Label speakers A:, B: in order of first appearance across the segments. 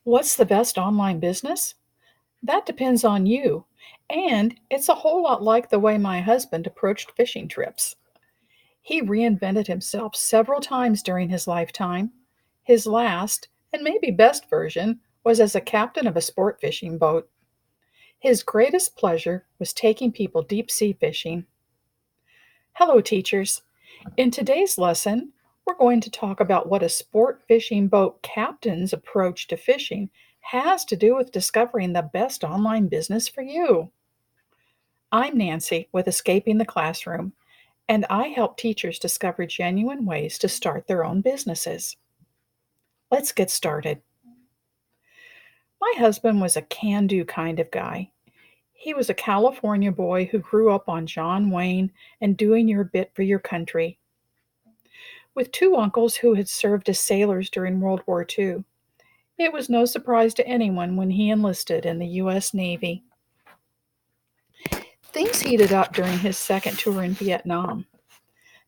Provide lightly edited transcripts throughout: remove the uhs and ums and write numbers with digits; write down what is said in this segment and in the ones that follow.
A: What's the best online business? That depends on you. And it's a whole lot like the way my husband approached fishing trips. He reinvented himself several times during his lifetime. His last, and maybe best version, was as a captain of a sport fishing boat. His greatest pleasure was taking people deep sea fishing. Hello, teachers. In today's lesson, we're going to talk about what a sport fishing boat captain's approach to fishing has to do with discovering the best online business for you. I'm Nancy with Escaping the Classroom, and I help teachers discover genuine ways to start their own businesses. Let's get started. My husband was a can do kind of guy. He was a California boy who grew up on John Wayne and doing your bit for your country. With two uncles who had served as sailors during World War II, it was no surprise to anyone when he enlisted in the U.S. Navy. Things heated up during his second tour in Vietnam.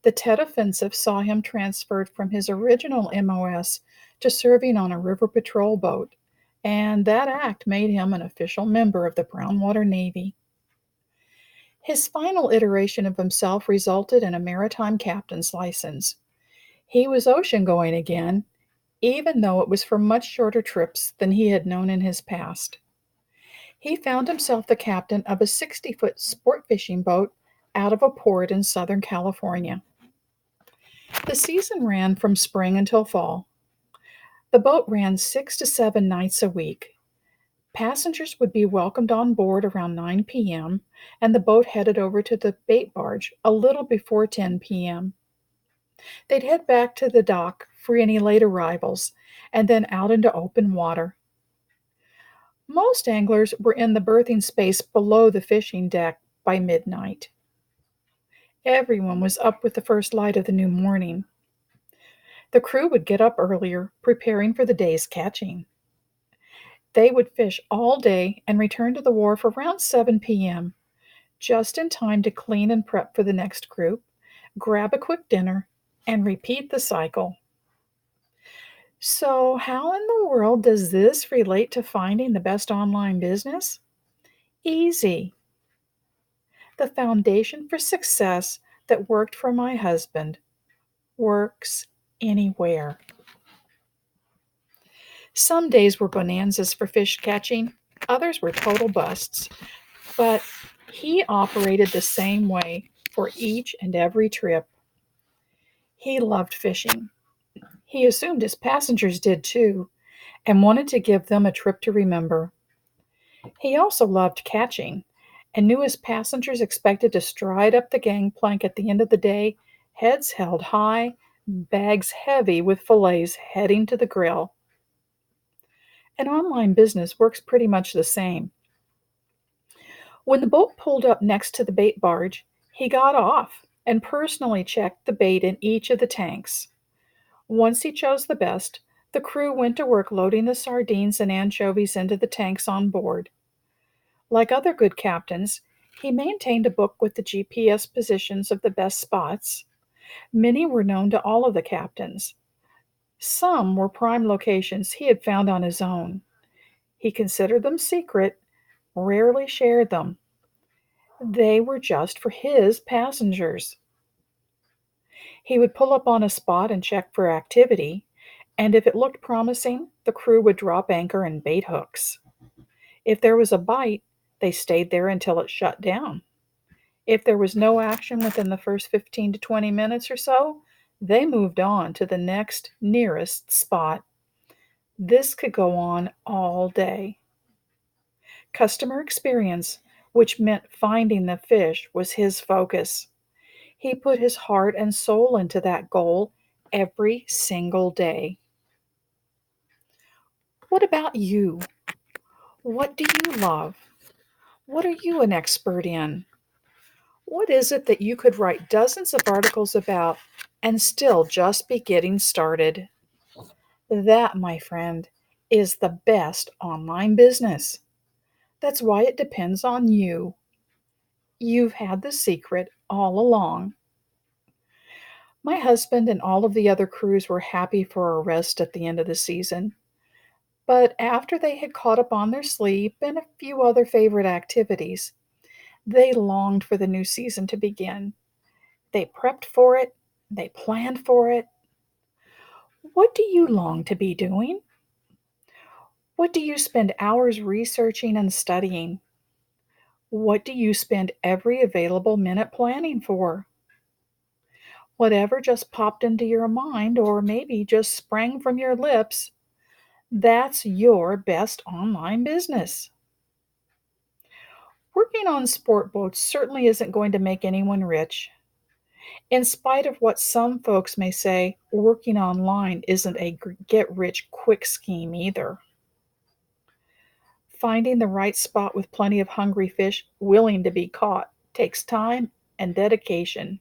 A: The Tet Offensive saw him transferred from his original MOS to serving on a river patrol boat, and that act made him an official member of the Brownwater Navy. His final iteration of himself resulted in a maritime captain's license. He was ocean-going again, even though it was for much shorter trips than he had known in his past. He found himself the captain of a 60-foot sport fishing boat out of a port in Southern California. The season ran from spring until fall. The boat ran 6 to 7 nights a week. Passengers would be welcomed on board around 9 p.m., and the boat headed over to the bait barge a little before 10 p.m. They'd head back to the dock for any late arrivals, and then out into open water. Most anglers were in the berthing space below the fishing deck by midnight. Everyone was up with the first light of the new morning. The crew would get up earlier, preparing for the day's catching. They would fish all day and return to the wharf around 7 p.m., just in time to clean and prep for the next group, grab a quick dinner, and repeat the cycle. So, how in the world does this relate to finding the best online business? Easy. The foundation for success that worked for my husband works anywhere. Some days were bonanzas for fish catching, others were total busts, but he operated the same way for each and every trip. He loved fishing. He assumed his passengers did too, and wanted to give them a trip to remember. He also loved catching, and knew his passengers expected to stride up the gangplank at the end of the day, heads held high, bags heavy with fillets heading to the grill. An online business works pretty much the same. When the boat pulled up next to the bait barge, he got off and personally checked the bait in each of the tanks. Once he chose the best, the crew went to work loading the sardines and anchovies into the tanks on board. Like other good captains, he maintained a book with the GPS positions of the best spots. Many were known to all of the captains. Some were prime locations he had found on his own. He considered them secret, rarely shared them. They were just for his passengers. He would pull up on a spot and check for activity, and if it looked promising, the crew would drop anchor and bait hooks. If there was a bite, they stayed there until it shut down. If there was no action within the first 15 to 20 minutes or so, they moved on to the next nearest spot. This could go on all day. Customer experience, which meant finding the fish, was his focus. He put his heart and soul into that goal every single day. What about you? What do you love? What are you an expert in? What is it that you could write dozens of articles about and still just be getting started? That, my friend, is the best online business. That's why it depends on you. You've had the secret all along. My husband and all of the other crews were happy for a rest at the end of the season. But after they had caught up on their sleep and a few other favorite activities, they longed for the new season to begin. They prepped for it, they planned for it. What do you long to be doing? What do you spend hours researching and studying? What do you spend every available minute planning for? Whatever just popped into your mind or maybe just sprang from your lips, that's your best online business. Working on sport boats certainly isn't going to make anyone rich. In spite of what some folks may say, working online isn't a get rich quick scheme either. Finding the right spot with plenty of hungry fish willing to be caught takes time and dedication.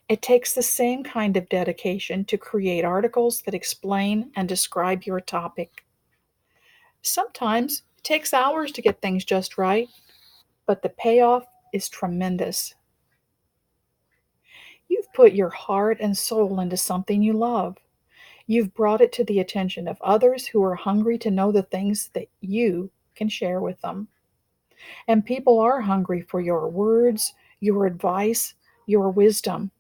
A: It takes the same kind of dedication to create articles that explain and describe your topic. Sometimes it takes hours to get things just right, but the payoff is tremendous. You've put your heart and soul into something you love. You've brought it to the attention of others who are hungry to know the things that you can share with them. And people are hungry for your words, your advice, your wisdom.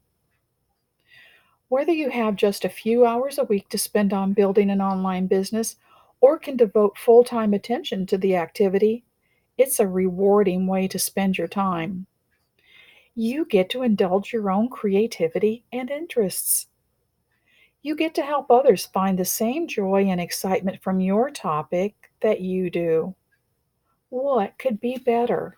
A: Whether you have just a few hours a week to spend on building an online business or can devote full time attention to the activity, it's a rewarding way to spend your time. You get to indulge your own creativity and interests. You get to help others find the same joy and excitement from your topic that you do. What could be better?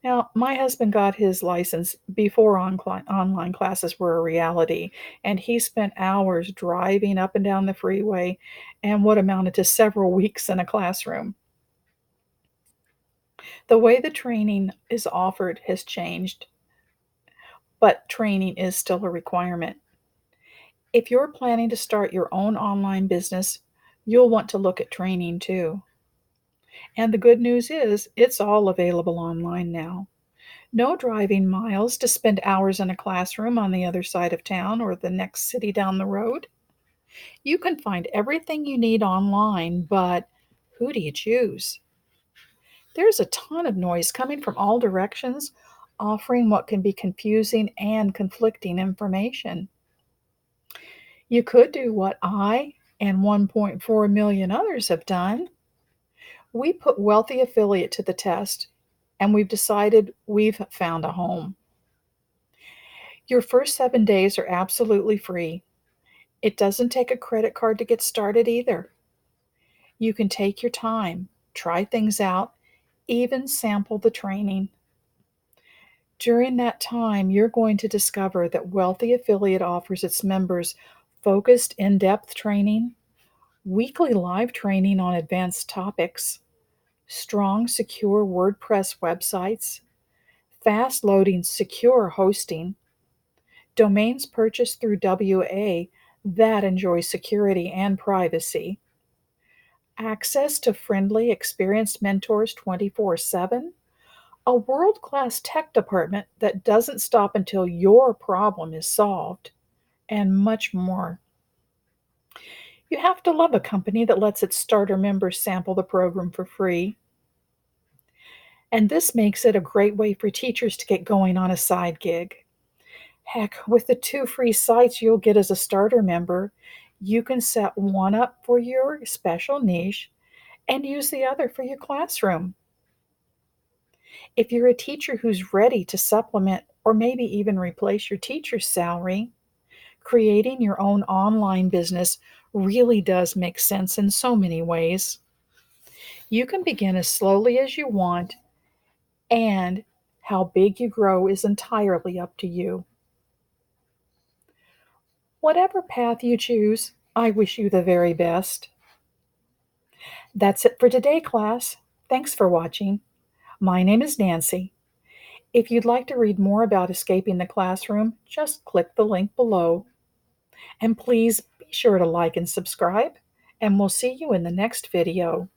A: Now, my husband got his license before online classes were a reality, and he spent hours driving up and down the freeway and what amounted to several weeks in a classroom. The way the training is offered has changed, but training is still a requirement. If you're planning to start your own online business, you'll want to look at training too. And the good news is, it's all available online now. No driving miles to spend hours in a classroom on the other side of town or the next city down the road. You can find everything you need online, but who do you choose? There's a ton of noise coming from all directions, offering what can be confusing and conflicting information. You could do what I and 1.4 million others have done. We put Wealthy Affiliate to the test, and we've decided we've found a home. Your first 7 days are absolutely free. It doesn't take a credit card to get started either. You can take your time, try things out, even sample the training. During that time, you're going to discover that Wealthy Affiliate offers its members focused, in depth training, weekly live training on advanced topics, strong, secure WordPress websites, fast loading, secure hosting, domains purchased through WA that enjoy security and privacy, access to friendly, experienced mentors 24/7, a world class tech department that doesn't stop until your problem is solved, and much more. You have to love a company that lets its starter members sample the program for free. And this makes it a great way for teachers to get going on a side gig. Heck, with the 2 free sites you'll get as a starter member, you can set one up for your special niche and use the other for your classroom. If you're a teacher who's ready to supplement or maybe even replace your teacher's salary, creating your own online business really does make sense in so many ways. You can begin as slowly as you want, and how big you grow is entirely up to you. Whatever path you choose, I wish you the very best. That's it for today, class. Thanks for watching. My name is Nancy. If you'd like to read more about escaping the classroom, just click the link below. And please be sure to like and subscribe, and we'll see you in the next video.